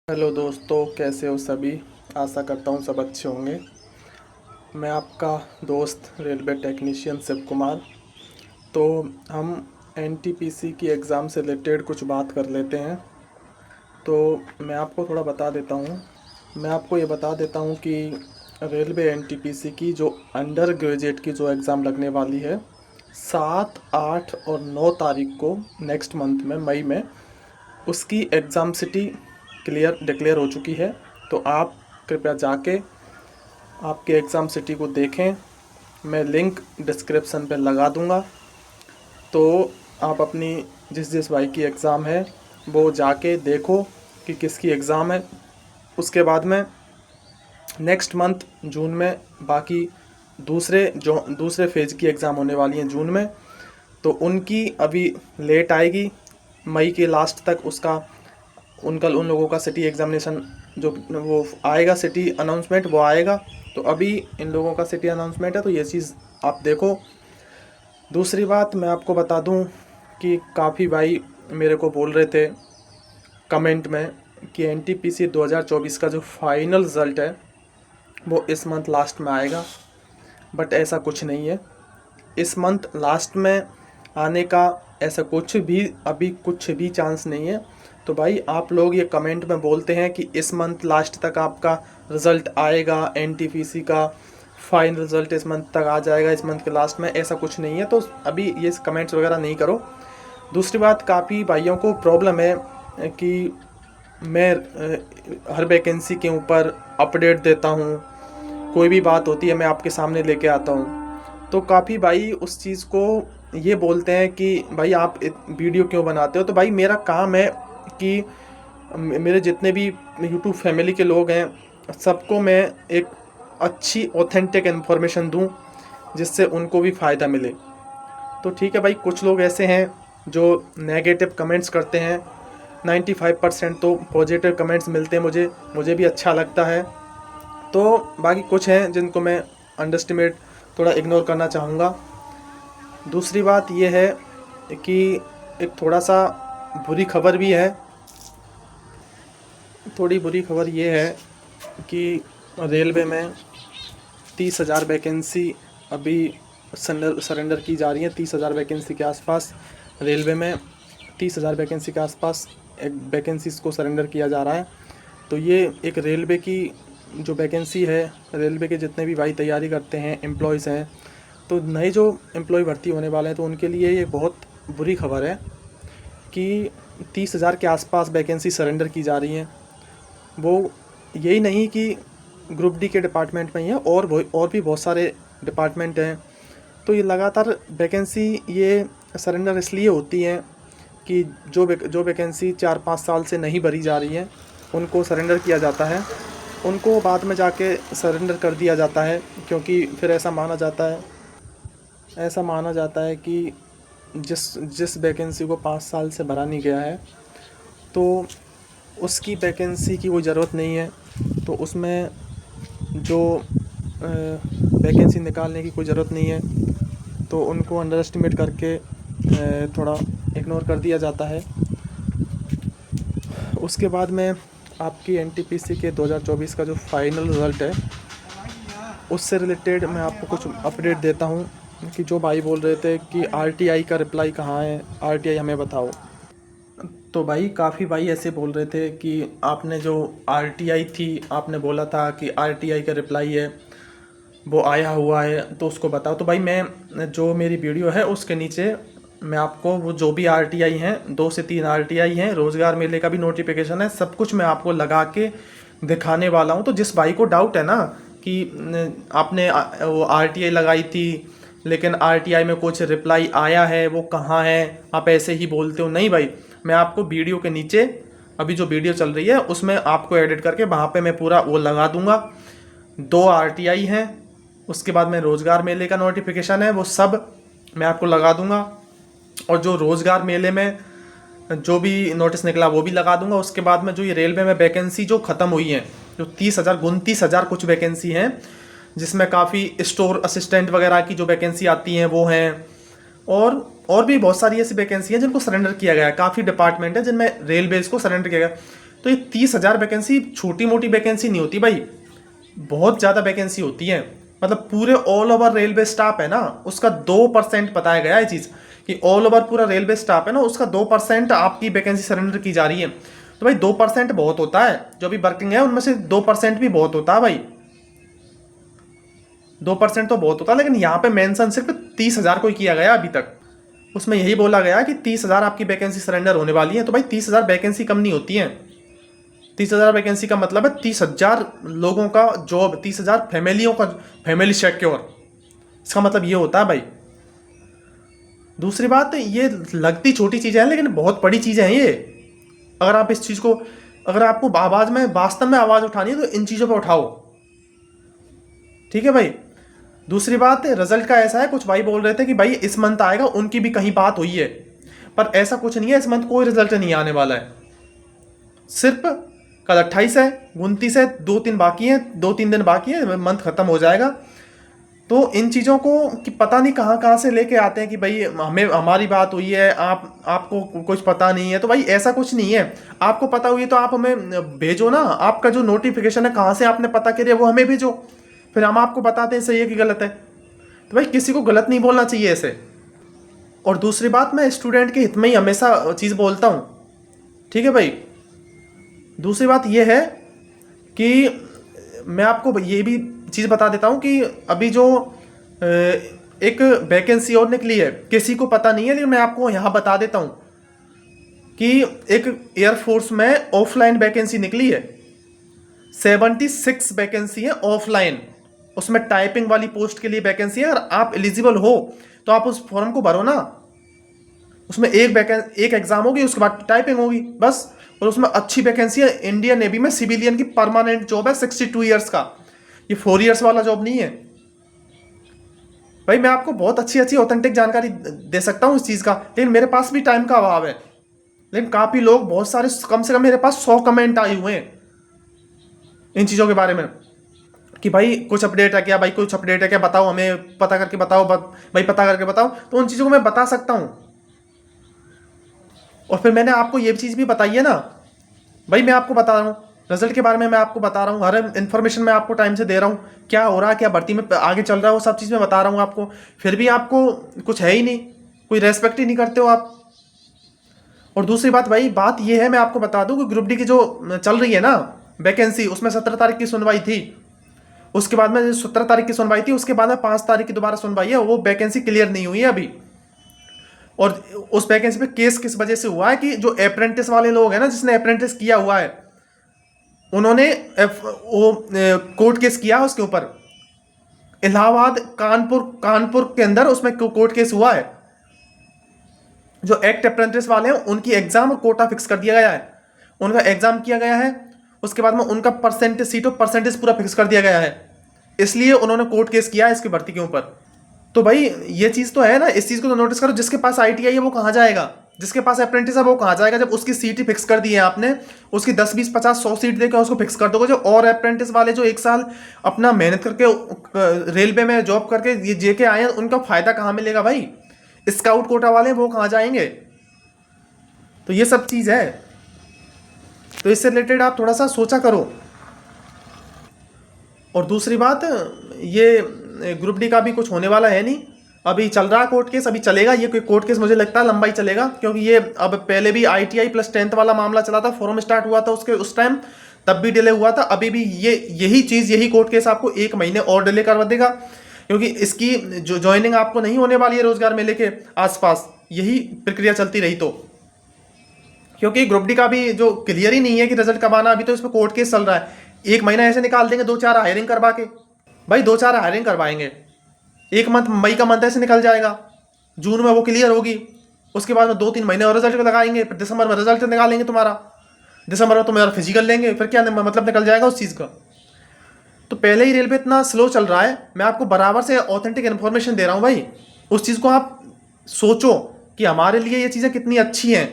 Hello दोस्तों, कैसे हो सभी। आशा करता हूँ सब अच्छे होंगे। मैं आपका दोस्त रेलवे टेक्नीशियन शिव कुमार। तो हम एनटीपीसी की एग्ज़ाम से रिलेटेड कुछ बात कर लेते हैं। तो मैं आपको थोड़ा बता देता हूँ। मैं आपको ये बता देता हूँ कि रेलवे एनटीपीसी की जो अंडर ग्रेजुएट की जो एग्ज़ाम लगने वाली है 7, 8 और 9 तारीख को नेक्स्ट मंथ में मई में उसकी एग्ज़ाम सिटी डिक्लेयर हो चुकी है। तो आप कृपया जाके आपके एग्ज़ाम सिटी को देखें। मैं लिंक डिस्क्रिप्शन पे लगा दूंगा। तो आप अपनी जिस जिस भाई की एग्ज़ाम है वो जाके देखो कि किसकी एग्ज़ाम है। उसके बाद में नेक्स्ट मंथ जून में बाकी दूसरे फेज़ की एग्ज़ाम होने वाली हैं जून में। तो उनकी अभी लेट आएगी। मई के लास्ट तक उसका उनका उन लोगों का सिटी एग्ज़ामिनेशन जो वो आएगा, सिटी अनाउंसमेंट वो आएगा। तो अभी इन लोगों का सिटी अनाउंसमेंट है, तो ये चीज़ आप देखो। दूसरी बात मैं आपको बता दूं कि काफ़ी भाई मेरे को बोल रहे थे कमेंट में कि एनटीपीसी 2024 का जो फाइनल रिज़ल्ट है वो इस मंथ लास्ट में आएगा। बट ऐसा कुछ नहीं है। इस मंथ लास्ट में आने का ऐसा कुछ भी चांस नहीं है। तो भाई आप लोग ये कमेंट में बोलते हैं कि इस मंथ लास्ट तक आपका रिज़ल्ट आएगा, एनटीपीसी का फाइनल रिज़ल्ट इस मंथ तक आ जाएगा, इस मंथ के लास्ट में। ऐसा कुछ नहीं है। तो अभी ये कमेंट्स वगैरह नहीं करो। दूसरी बात, काफ़ी भाइयों को प्रॉब्लम है कि मैं हर वैकेंसी के ऊपर अपडेट देता हूँ, कोई भी बात होती है मैं आपके सामने लेके आता हूँ। तो काफ़ी भाई उस चीज़ को ये बोलते हैं कि भाई आप वीडियो क्यों बनाते हो। तो भाई मेरा काम है कि मेरे जितने भी यूट्यूब फैमिली के लोग हैं सबको मैं एक अच्छी ऑथेंटिक इन्फॉर्मेशन दूं जिससे उनको भी फ़ायदा मिले। तो ठीक है भाई, कुछ लोग ऐसे हैं जो नेगेटिव कमेंट्स करते हैं। 95% तो पॉजिटिव कमेंट्स मिलते हैं मुझे भी अच्छा लगता है। तो बाकी कुछ हैं जिनको मैं अंडरस्टिमेट थोड़ा इग्नोर करना चाहूँगा। दूसरी बात यह है कि एक थोड़ा सा बुरी खबर भी है। थोड़ी बुरी खबर ये है कि रेलवे में 30,000 वैकेंसी अभी सरेंडर की जा रही है। 30,000 वैकेंसी के आसपास रेलवे में 30,000 वैकेंसी के आसपास एक वैकेंसीज़ को सरेंडर किया जा रहा है। तो ये एक रेलवे की जो वैकेंसी है, रेलवे के जितने भी भाई तैयारी करते हैं एम्प्लॉयज़ हैं, तो नए जो एम्प्लॉय भर्ती होने वाले हैं तो उनके लिए ये बहुत बुरी खबर है कि 30,000 के आसपास वैकेंसी सरेंडर की जा रही हैं। वो यही नहीं कि ग्रुप डी के डिपार्टमेंट में ही है, और भी बहुत सारे डिपार्टमेंट हैं। तो ये लगातार वैकेंसी ये सरेंडर इसलिए होती हैं कि जो वैकेंसी 4-5 साल से नहीं भरी जा रही है उनको सरेंडर किया जाता है। उनको बाद में जाके सरेंडर कर दिया जाता है, क्योंकि फिर ऐसा माना जाता है कि जिस जिस वैकेंसी को 5 साल से भरा नहीं गया है तो उसकी वैकेंसी की कोई ज़रूरत नहीं है। तो उसमें जो वैकेंसी निकालने की कोई ज़रूरत नहीं है, तो उनको अंडर एस्टिमेट करके थोड़ा इग्नोर कर दिया जाता है। उसके बाद में आपकी एनटीपीसी के 2024 का जो फाइनल रिज़ल्ट है उससे रिलेटेड मैं आपको कुछ अपडेट देता हूँ कि जो भाई बोल रहे थे कि आरटीआई का रिप्लाई कहाँ है, आरटीआई हमें बताओ। तो भाई काफ़ी भाई ऐसे बोल रहे थे कि आपने जो आरटीआई थी, आपने बोला था कि आरटीआई का रिप्लाई है वो आया हुआ है तो उसको बताओ। तो भाई मैं जो मेरी वीडियो है उसके नीचे मैं आपको वो जो भी आरटीआई हैं, 2 से 3 आरटीआई हैं, रोज़गार मेले का भी नोटिफिकेशन है, सब कुछ मैं आपको लगा के दिखाने वाला हूँ। तो जिस भाई को डाउट है ना कि आपने वो आरटीआई लगाई थी लेकिन आरटीआई में कुछ रिप्लाई आया है, वो कहाँ है, आप ऐसे ही बोलते हो, नहीं भाई, मैं आपको वीडियो के नीचे अभी जो वीडियो चल रही है उसमें आपको एडिट करके वहाँ पे मैं पूरा वो लगा दूंगा। 2 आरटीआई हैं, उसके बाद में रोज़गार मेले का नोटिफिकेशन है, वो सब मैं आपको लगा दूंगा। और जो रोज़गार मेले में जो भी नोटिस निकला वो भी लगा दूंगा। उसके बाद में जो ये रेलवे में वैकेंसी जो ख़त्म हुई है, जो 29,000 कुछ वैकेंसी हैं, जिसमें काफ़ी स्टोर असिस्टेंट वगैरह की जो वैकेंसी आती हैं वो हैं, और भी बहुत सारी ऐसी वैकेंसी हैं जिनको सरेंडर किया गया है। काफ़ी डिपार्टमेंट है जिनमें रेलवेज़ को सरेंडर किया गया। तो ये 30,000 वैकेंसी छोटी मोटी वैकेंसी नहीं होती भाई, बहुत ज़्यादा वैकेंसी होती है। मतलब पूरे ऑल ओवर रेलवे स्टाफ है ना, उसका 2% बताया गया है चीज़ कि ऑल ओवर पूरा रेलवे स्टाफ है ना, उसका 2% आपकी वैकेंसी सरेंडर की जा रही है। तो भाई 2% बहुत होता है, जो भी वर्किंग है उनमें से 2% भी बहुत होता है भाई, 2% तो बहुत होता है। लेकिन यहाँ पे मेंशन सिर्फ 30,000 को ही किया गया अभी तक। उसमें यही बोला गया कि 30,000 आपकी वैकेंसी सरेंडर होने वाली है। तो भाई 30,000 वैकेंसी कम नहीं होती है। 30,000 वैकेंसी का मतलब है 30,000 लोगों का जॉब, 30,000 फैमिलियों का, फैमिली सिक्योर, इसका मतलब ये होता है भाई। दूसरी बात, ये लगती छोटी चीज़ें हैं लेकिन बहुत बड़ी चीज़ें हैं ये। अगर आप इस चीज़ को, अगर आपको आवाज़ में, वास्तव में आवाज़ उठानी है तो इन चीज़ों पर उठाओ, ठीक है भाई। दूसरी बात, रिजल्ट का ऐसा है, कुछ भाई बोल रहे थे कि भाई इस मंथ आएगा, उनकी भी कहीं बात हुई है, पर ऐसा कुछ नहीं है, इस मंथ कोई रिजल्ट नहीं आने वाला है। सिर्फ कल 28 है, 29 है, 2-3 बाकी हैं, 2-3 दिन बाकी है, मंथ खत्म हो जाएगा। तो इन चीज़ों को कि पता नहीं कहाँ कहाँ से लेके आते हैं कि भाई हमें, हमारी बात हुई है, आपको कुछ पता नहीं है। तो भाई ऐसा कुछ नहीं है, आपको पता हुई है तो आप हमें भेजो ना, आपका जो नोटिफिकेशन है कहाँ से आपने पता किया वो हमें भेजो, फिर हम आपको बताते हैं सही है कि गलत है। तो भाई किसी को गलत नहीं बोलना चाहिए ऐसे। और दूसरी बात, मैं स्टूडेंट के हित में ही हमेशा चीज़ बोलता हूँ, ठीक है भाई। दूसरी बात यह है कि मैं आपको ये भी चीज़ बता देता हूँ कि अभी जो एक वैकेंसी और निकली है, किसी को पता नहीं है लेकिन मैं आपको यहाँ बता देता हूँ कि एक एयरफोर्स में ऑफलाइन वैकेंसी निकली है। 76 वैकेंसी है ऑफलाइन, उसमें टाइपिंग वाली पोस्ट के लिए वैकेंसी है। अगर आप एलिजिबल हो तो आप उस फॉर्म को भरो ना, उसमें एक एग्जाम होगी, उसके बाद टाइपिंग होगी बस। और उसमें अच्छी वैकेंसी है, इंडियन नेवी में सिविलियन की परमानेंट जॉब है, 62 ईयर्स का, ये 4 ईयर्स वाला जॉब नहीं है भाई। मैं आपको बहुत अच्छी अच्छी ऑथेंटिक जानकारी दे सकता हूँ इस चीज़ का, लेकिन मेरे पास भी टाइम का अभाव है। लेकिन काफ़ी लोग, बहुत सारे, कम से कम मेरे पास 100 कमेंट आए हुए हैं इन चीज़ों के बारे में कि भाई कुछ अपडेट है क्या, भाई कुछ अपडेट है क्या, बताओ हमें, पता करके बताओ भाई, पता करके बताओ। तो उन चीज़ों को मैं बता सकता हूँ। और फिर मैंने आपको ये चीज़ भी बताई है ना भाई, मैं आपको बता रहा हूँ रिजल्ट के बारे में, मैं आपको बता रहा हूँ, हर इन्फॉर्मेशन मैं आपको टाइम से दे रहा हूँ, क्या हो रहा है, क्या भर्ती में आगे चल रहा है, वो सब चीज़ मैं बता रहा हूँ आपको। फिर भी आपको कुछ है ही नहीं, कोई रेस्पेक्ट ही नहीं करते हो आप। और दूसरी बात भाई, बात ये है, मैं आपको बता दूँ कि ग्रुप डी की जो चल रही है ना वैकेंसी, उसमें 17 तारीख की सुनवाई थी, उसके बाद में 17 तारीख की सुनवाई थी, उसके बाद में 5 तारीख की दोबारा सुनवाई है, वो वैकेंसी क्लियर नहीं हुई है अभी। और उस वैकेंसी पे केस किस वजह से हुआ है कि जो अप्रेंटिस वाले लोग हैं ना, जिसने अप्रेंटिस किया हुआ है, उन्होंने कोर्ट केस किया उसके ऊपर, इलाहाबाद, कानपुर कानपुर के अंदर उसमें कोर्ट केस हुआ है। जो एक्ट अप्रेंटिस वाले हैं उनकी एग्जाम और कोटा फिक्स कर दिया गया है, उनका एग्जाम किया गया है, उसके बाद में उनका परसेंटेज, सीट ऑफ परसेंटेज पूरा फिक्स कर दिया गया है, इसलिए उन्होंने कोर्ट केस किया है इसकी भर्ती के ऊपर। तो भाई ये चीज़ तो है ना, इस चीज़ को तो नोटिस करो। जिसके पास ITI है वो कहाँ जाएगा, जिसके पास अप्रेंटिस है वो कहाँ जाएगा, जब उसकी सीट ही फिक्स कर दी है आपने, उसकी 10, 20, 50, 100 सीट देकर उसको फिक्स कर दोगे। जो और अप्रेंटिस वाले जो 1 साल अपना मेहनत करके रेलवे में जॉब करके ये जेके आए हैं, उनका फायदा कहाँ मिलेगा भाई। स्काउट कोटा वाले वो कहाँ जाएंगे। तो ये सब चीज़ है, तो इससे रिलेटेड आप थोड़ा सा सोचा करो। और दूसरी बात, ये ग्रुप डी का भी कुछ होने वाला है नहीं, अभी चल रहा है कोर्ट केस, अभी चलेगा ये कोर्ट केस, मुझे लगता है लंबाई चलेगा, क्योंकि ये अब पहले भी ITI प्लस 10th वाला मामला चला था, फॉरम स्टार्ट हुआ था उसके उस टाइम, तब भी डिले हुआ था। अभी भी यही चीज़, यही कोर्ट केस आपको 1 महीने और डिले करवा देगा, क्योंकि इसकी जो ज्वाइनिंग आपको नहीं होने वाली है रोजगार मेले के आसपास, यही प्रक्रिया चलती रही तो। क्योंकि ग्रुप डी का भी जो क्लियर ही नहीं है कि रिजल्ट कब आना, अभी तो इसमें कोर्ट केस चल रहा है। 1 महीना ऐसे निकाल देंगे 2-4 हायरिंग करवा के, भाई 2-4 हायरिंग करवाएंगे, 1 मंथ, मई का मंथ ऐसे निकल जाएगा, जून में वो क्लियर होगी, उसके बाद में 2-3 महीने और रिजल्ट लगाएंगे, फिर दिसंबर में रिजल्ट निकालेंगे तुम्हारा, दिसंबर में तुम्हारा फिजिकल लेंगे, फिर क्या मतलब निकल जाएगा उस चीज़ का। तो पहले ही रेलवे इतना स्लो चल रहा है, मैं आपको बराबर से ऑथेंटिक इन्फॉर्मेशन दे रहा हूँ भाई, उस चीज़ को आप सोचो कि हमारे लिए ये चीज़ें कितनी अच्छी हैं।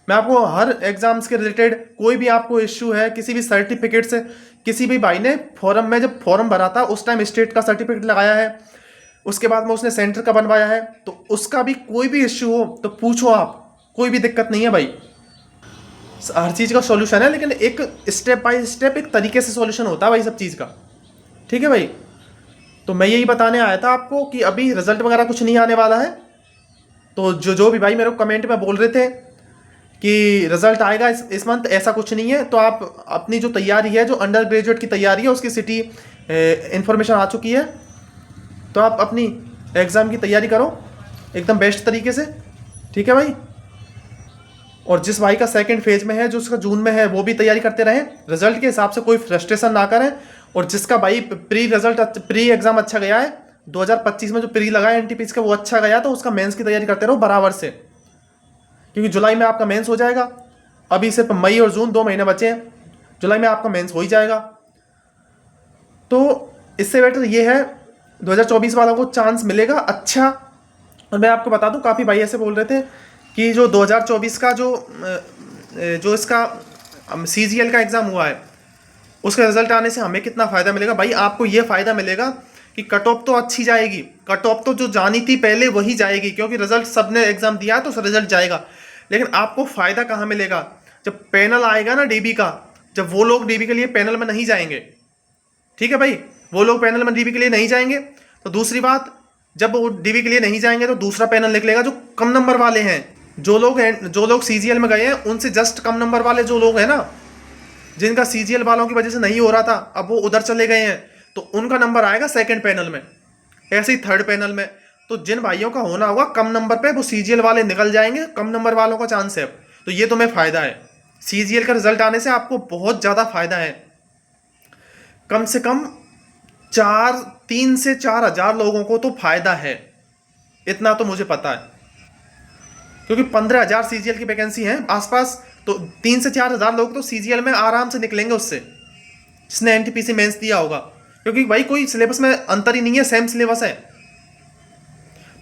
मैं आपको हर एग्जाम्स के रिलेटेड, कोई भी आपको इश्यू है किसी भी सर्टिफिकेट से, किसी भी भाई ने फॉर्म में जब फॉर्म भरा था उस टाइम स्टेट का सर्टिफिकेट लगाया है, उसके बाद में उसने सेंटर का बनवाया है, तो उसका भी कोई भी इश्यू हो तो पूछो आप, कोई भी दिक्कत नहीं है भाई। हर चीज़ का सॉल्यूशन है, लेकिन एक स्टेप बाय स्टेप एक तरीके से सॉल्यूशन होता है भाई सब चीज़ का। ठीक है भाई, तो मैं यही बताने आया था आपको कि अभी रिजल्ट वगैरह कुछ नहीं आने वाला है। तो जो भी भाई मेरे को कमेंट में बोल रहे थे कि रिजल्ट आएगा इस मंथ, ऐसा कुछ नहीं है। तो आप अपनी जो तैयारी है, जो अंडर ग्रेजुएट की तैयारी है, उसकी सिटी इन्फॉर्मेशन आ चुकी है, तो आप अपनी एग्ज़ाम की तैयारी करो एकदम बेस्ट तरीके से। ठीक है भाई, और जिस भाई का सेकंड फेज में है, जो उसका जून में है, वो भी तैयारी करते रहें, रिजल्ट के हिसाब से कोई फ्रस्ट्रेशन ना करें। और जिसका भाई प्री एग्जाम अच्छा गया है, 2025 में जो प्री लगा है एनटीपीसी का वो अच्छा गया, तो उसका मेंस की तैयारी करते रहो बराबर से, क्योंकि जुलाई में आपका मेंस हो जाएगा। अभी सिर्फ मई और जून 2 महीने बचे हैं, जुलाई में आपका मेंस हो ही जाएगा। तो इससे बेटर ये है, 2024 वालों को चांस मिलेगा अच्छा। और मैं आपको बता दूं, काफ़ी भाई ऐसे बोल रहे थे कि जो 2024 का जो इसका CGL का एग्ज़ाम हुआ है, उसका रिजल्ट आने से हमें कितना फ़ायदा मिलेगा। भाई आपको ये फ़ायदा मिलेगा कि कट ऑफ तो अच्छी जाएगी, कट ऑफ तो जो जानी थी पहले वही जाएगी, क्योंकि रिजल्ट सबने एग्ज़ाम दिया है तो रिजल्ट जाएगा। लेकिन आपको फ़ायदा कहाँ मिलेगा, जब पैनल आएगा ना डीबी का, जब वो लोग डीबी के लिए पैनल में नहीं जाएंगे। ठीक है भाई, वो लोग पैनल में डीबी के लिए नहीं जाएंगे, तो दूसरी बात, जब वो डीबी के लिए नहीं जाएंगे तो दूसरा पैनल निकलेगा जो कम नंबर वाले हैं, जो लोग CGL में गए हैं, उनसे जस्ट कम नंबर वाले जो लोग हैं ना, जिनका CGL वालों की वजह से नहीं हो रहा था, अब वो उधर चले गए हैं, तो उनका नंबर आएगा सेकंड पैनल में, ऐसे ही थर्ड पैनल में। तो जिन भाइयों का होना होगा कम नंबर पे, वो CGL वाले निकल जाएंगे, कम नंबर वालों का चांस है। तो ये तुम्हें फायदा है, CGL का रिजल्ट आने से आपको बहुत ज़्यादा फायदा है। कम से कम 3 से 4 हज़ार लोगों को तो फायदा है, इतना तो मुझे पता है, क्योंकि 15,000 CGL की वैकेंसी है आसपास। तो 3 से 4 हज़ार लोग तो CGL में आराम से निकलेंगे उससे, जिसने NTPC मेंस दिया होगा, क्योंकि भाई कोई सिलेबस में अंतर ही नहीं है, सेम सिलेबस है,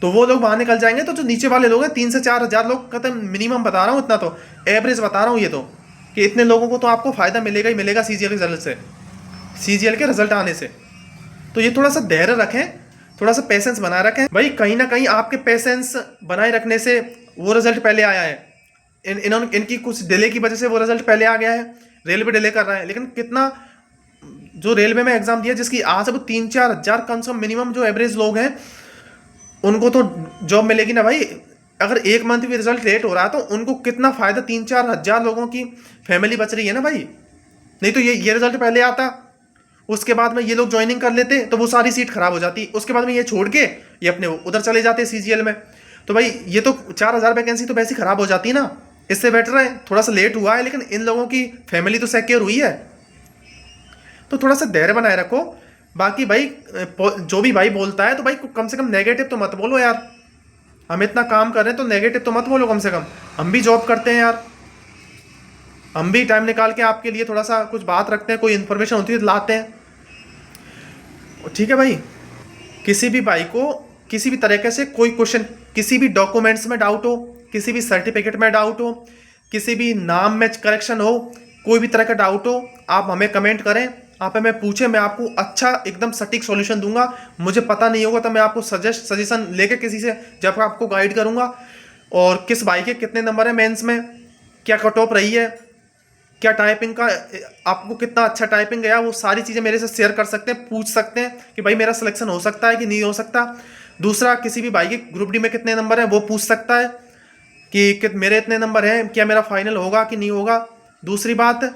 तो वो लोग वहां निकल जाएंगे। तो जो नीचे वाले लोग हैं, 3 से 4 हज़ार लोग का तो मिनिमम बता रहा हूँ, इतना तो एवरेज बता रहा हूँ ये तो, कि इतने लोगों को तो आपको फायदा मिलेगा ही मिलेगा CGL के रिजल्ट से, CGL के रिजल्ट आने से। तो ये थोड़ा सा धैर्य रखें, थोड़ा सा पेशेंस बनाए रखें भाई। कहीं ना कहीं आपके पेशेंस बनाए रखने से वो रिजल्ट पहले आया है। इनकी कुछ डिले की वजह से वो रिजल्ट पहले आ गया है, रेलवे डिले कर रहा है। लेकिन कितना जो रेलवे में एग्जाम दिया, जिसकी आज अब 3-4 हज़ार कम से कम मिनिमम जो एवरेज लोग हैं, उनको तो जॉब मिलेगी ना भाई। अगर एक मंथ भी रिजल्ट लेट हो रहा है तो उनको कितना फायदा, 3-4 हज़ार लोगों की फैमिली बच रही है ना भाई। नहीं तो ये रिजल्ट पहले आता, उसके बाद में ये लोग ज्वाइनिंग कर लेते, तो वो सारी सीट खराब हो जाती, उसके बाद में ये छोड़ के ये अपने उधर चले जाते CGL में। तो भाई ये तो 4,000 वैकेंसी तो वैसे खराब हो जाती ना। इससे बेटर है, थोड़ा सा लेट हुआ है लेकिन इन लोगों की फैमिली तो सिक्योर हुई है। तो थोड़ा सा धैर्य बनाए रखो। बाकी भाई जो भी भाई बोलता है, तो भाई कम से कम नेगेटिव तो मत बोलो यार। हम इतना काम कर रहे हैं तो नेगेटिव तो मत बोलो कम से कम। हम भी जॉब करते हैं यार, हम भी टाइम निकाल के आपके लिए थोड़ा सा कुछ बात रखते हैं, कोई इन्फॉर्मेशन होती है तो लाते हैं। ठीक है भाई, किसी भी भाई को किसी भी तरीके से कोई क्वेश्चन, किसी भी डॉक्यूमेंट्स में डाउट हो, किसी भी सर्टिफिकेट में डाउट हो, किसी भी नाम में करेक्शन हो, कोई भी तरह का डाउट हो, आप हमें कमेंट करें, आप हमें पूछें, मैं आपको अच्छा एकदम सटीक सॉल्यूशन दूंगा। मुझे पता नहीं होगा तो मैं आपको सजेशन लेके किसी से जब आपको गाइड करूंगा। और किस भाई के कितने नंबर है मेंस में, क्या कट ऑफ रही है, क्या टाइपिंग का आपको कितना अच्छा टाइपिंग गया, वो सारी चीज़ें मेरे से शेयर कर सकते हैं, पूछ सकते हैं कि भाई मेरा सिलेक्शन हो सकता है कि नहीं हो सकता। दूसरा, किसी भी भाई के ग्रुप डी में कितने नंबर है वो पूछ सकता है कि मेरे इतने नंबर हैं, क्या मेरा फाइनल होगा कि नहीं होगा। दूसरी बात,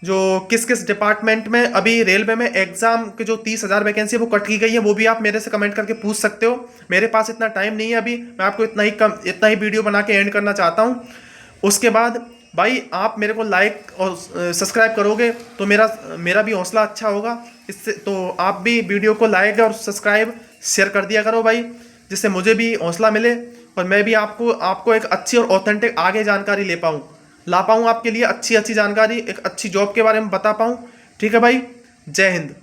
जो किस किस डिपार्टमेंट में अभी रेलवे में एग्जाम के जो 30,000 वैकेंसी है वो कट की गई है, वो भी आप मेरे से कमेंट करके पूछ सकते हो। मेरे पास इतना टाइम नहीं है अभी, मैं आपको इतना ही वीडियो बना के एंड करना चाहता हूँ। उसके बाद भाई आप मेरे को लाइक और सब्सक्राइब करोगे तो मेरा भी हौसला अच्छा होगा। इससे तो आप भी वीडियो को लाइक और सब्सक्राइब शेयर कर दिया करो भाई, जिससे मुझे भी हौसला मिले और मैं भी आपको एक अच्छी और ऑथेंटिक आगे जानकारी ला पाऊँ आपके लिए अच्छी जानकारी, एक अच्छी जॉब के बारे में बता पाऊँ। ठीक है भाई, जय हिंद।